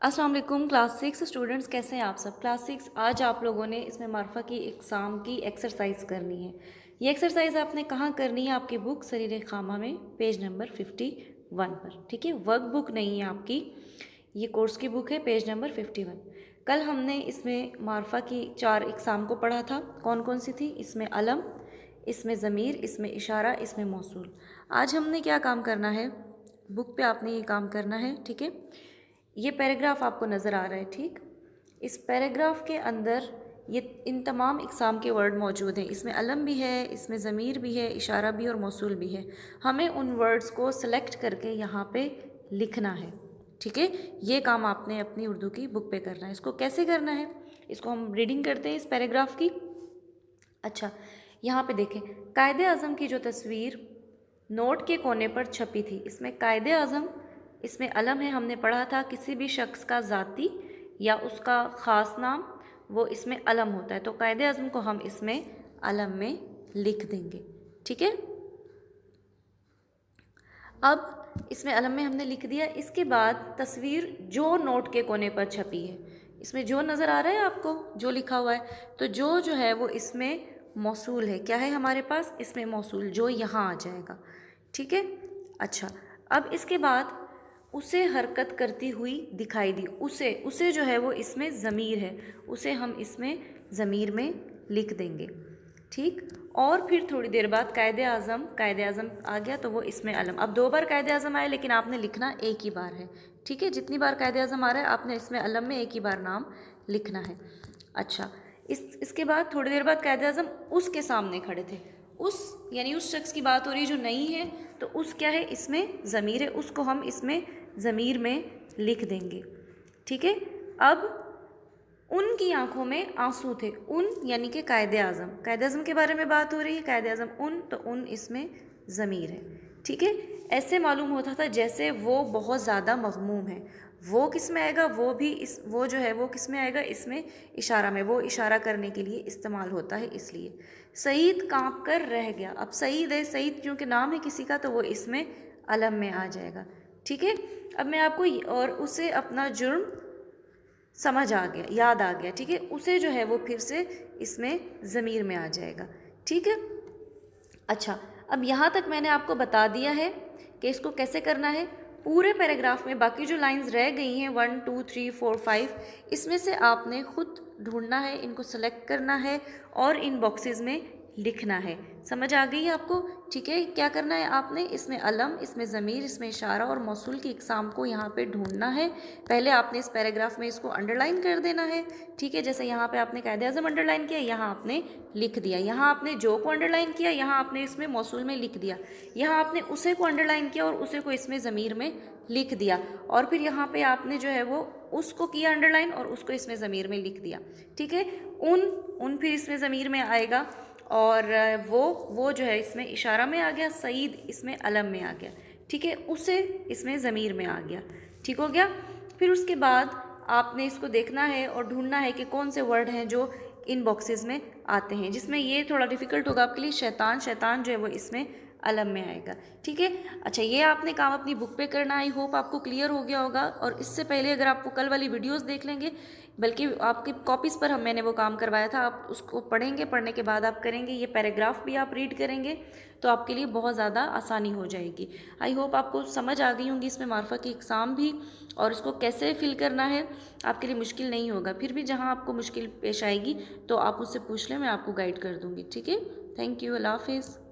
अस्सलाम वालेकुम class 6 students, कैसे हैं आप सब। क्लास 6 आज आप लोगों ने इसमें मार्फा की एग्ज़ाम की एक्सरसाइज करनी है। ये एक्सरसाइज आपने कहाँ करनी है? आपकी बुक सरीर खामा में पेज नंबर 51 पर, ठीक है। वर्क बुक नहीं है आपकी, ये कोर्स की बुक है, पेज नंबर 51। कल हमने इसमें मार्फा की 4 इकसाम को पढ़ा था। कौन कौन सी थी? इसमें अलम, इसमें ज़मीर, इसमें इशारा, इसमें मौसूल। आज हमने क्या काम करना है? बुक पे आपने ये काम करना है, ठीक है। ये पैराग्राफ आपको नज़र आ रहा है, ठीक। इस पैराग्राफ के अंदर ये इन तमाम इकसाम के वर्ड मौजूद हैं। इसमें अलम भी है, इसमें ज़मीर भी है, इशारा भी और मौसूल भी है। हमें उन वर्ड्स को सेलेक्ट करके यहाँ पे लिखना है, ठीक है। ये काम आपने अपनी उर्दू की बुक पे करना है। इसको कैसे करना है? इसको हम रीडिंग करते हैं इस पैराग्राफ की। अच्छा, यहाँ पे देखें, कायदे आज़म की जो तस्वीर नोट के कोने पर छपी थी, इसमें कायदे आज़म, इसमें अलम है। हमने पढ़ा था किसी भी शख्स का ज़ाती या उसका ख़ास नाम, वो इसमें अलम होता है। तो कायदे आज़म को हम इसमें अलम में लिख देंगे, ठीक है। अब इसमें अलम में हमने लिख दिया। इसके बाद तस्वीर जो नोट के कोने पर छपी है, इसमें जो नज़र आ रहा है आपको, जो लिखा हुआ है, तो जो है वो इसमें मौसूल है। क्या है हमारे पास? इसमें मौसूल, जो यहाँ आ जाएगा, ठीक है। अच्छा, अब इसके बाद उसे हरकत करती हुई दिखाई दी। उसे जो है वो इसमें ज़मीर है, उसे हम इसमें ज़मीर में लिख देंगे, ठीक। और फिर थोड़ी देर बाद कायदे आज़म आ गया तो वो इसमें अलम। अब 2 बार कायदे आज़म आए, लेकिन आपने लिखना एक ही बार है, ठीक है। जितनी बार कायदे आज़म आ रहा है आपने इसमें अलम में एक ही बार नाम लिखना है। अच्छा, इसके बाद थोड़ी देर बाद कायदे आज़म उसके सामने खड़े थे। उस यानी उस शख्स की बात हो रही है जो नहीं है, तो उस क्या है? इसमें ज़मीर है, उसको हम इसमें ज़मीर में लिख देंगे, ठीक है। अब उनकी आंखों में आंसू थे। उन यानी कि कायदे आज़म के बारे में बात हो रही है। कायदे आज़म उन, तो उन इसमें ज़मीर है, ठीक है। ऐसे मालूम होता था जैसे वो बहुत ज़्यादा मग़मूम है। वो किस में आएगा? वो जो है वो किस में आएगा? इसमें इशारा में। वो इशारा करने के लिए इस्तेमाल होता है, इसलिए। सईद कांप कर रह गया। अब सईद है, सईद क्योंकि नाम है किसी का, तो वो इसमें अलम में आ जाएगा, ठीक है। अब मैं आपको और उसे अपना जुर्म समझ आ गया, याद आ गया, ठीक है। उसे जो है वो फिर से इसमें ज़मीर में आ जाएगा, ठीक है। अच्छा, अब यहाँ तक मैंने आपको बता दिया है कि इसको कैसे करना है। पूरे पैराग्राफ में बाकी जो लाइंस रह गई हैं 1 2 3 4 5, इसमें से आपने खुद ढूंढना है, इनको सेलेक्ट करना है और इन बॉक्सेस में लिखना है। समझ आ गई आपको? ठीक है। क्या करना है आपने? इसमें अलम, इसमें ज़मीर, इसमें इशारा और मौसूल की इकसाम को यहाँ पे ढूंढना है। पहले आपने इस पैराग्राफ में इसको अंडरलाइन कर देना है, ठीक है। जैसे यहाँ पे आपने कायदे आज़म अंडरलाइन किया, यहाँ आपने लिख दिया। यहाँ आपने जो को अंडरलाइन किया, यहाँ आपने इसमें मौसूल में लिख दिया। यहाँ आपने उसे को अंडरलाइन किया और उसे को इसमें ज़मीर में लिख दिया। और फिर यहाँ पे आपने जो है वो उसको किया अंडरलाइन और उसको इसमें ज़मीर में लिख दिया, ठीक है। उन फिर इसमें ज़मीर में आएगा और वो जो है इसमें इशारा में आ गया। सईद इसमें अलम में आ गया, ठीक है। उसे इसमें ज़मीर में आ गया, ठीक हो गया। फिर उसके बाद आपने इसको देखना है और ढूंढना है कि कौन से वर्ड हैं जो इन बॉक्सेस में आते हैं। जिसमें ये थोड़ा डिफ़िकल्ट होगा आपके लिए, शैतान जो है वो इसमें अलम में आएगा, ठीक है। अच्छा, ये आपने काम अपनी बुक पे करना। आई होप आपको क्लियर हो गया होगा। और इससे पहले अगर आपको कल वाली वीडियोस देख लेंगे, बल्कि आपकी कॉपीज़ पर मैंने वो काम करवाया था, आप उसको पढ़ेंगे, पढ़ने के बाद आप करेंगे, ये पैराग्राफ भी आप रीड करेंगे, तो आपके लिए बहुत ज़्यादा आसानी हो जाएगी। आई होप आपको समझ आ गई होंगी इसमें मार्फा की एग्ज़ाम भी, और उसको कैसे फिल करना है आपके लिए मुश्किल नहीं होगा। फिर भी जहाँ आपको मुश्किल पेश आएगी तो आप मुझसे पूछ लें, मैं आपको गाइड कर दूँगी, ठीक है। थैंक यू, अल्लाह हाफिज़।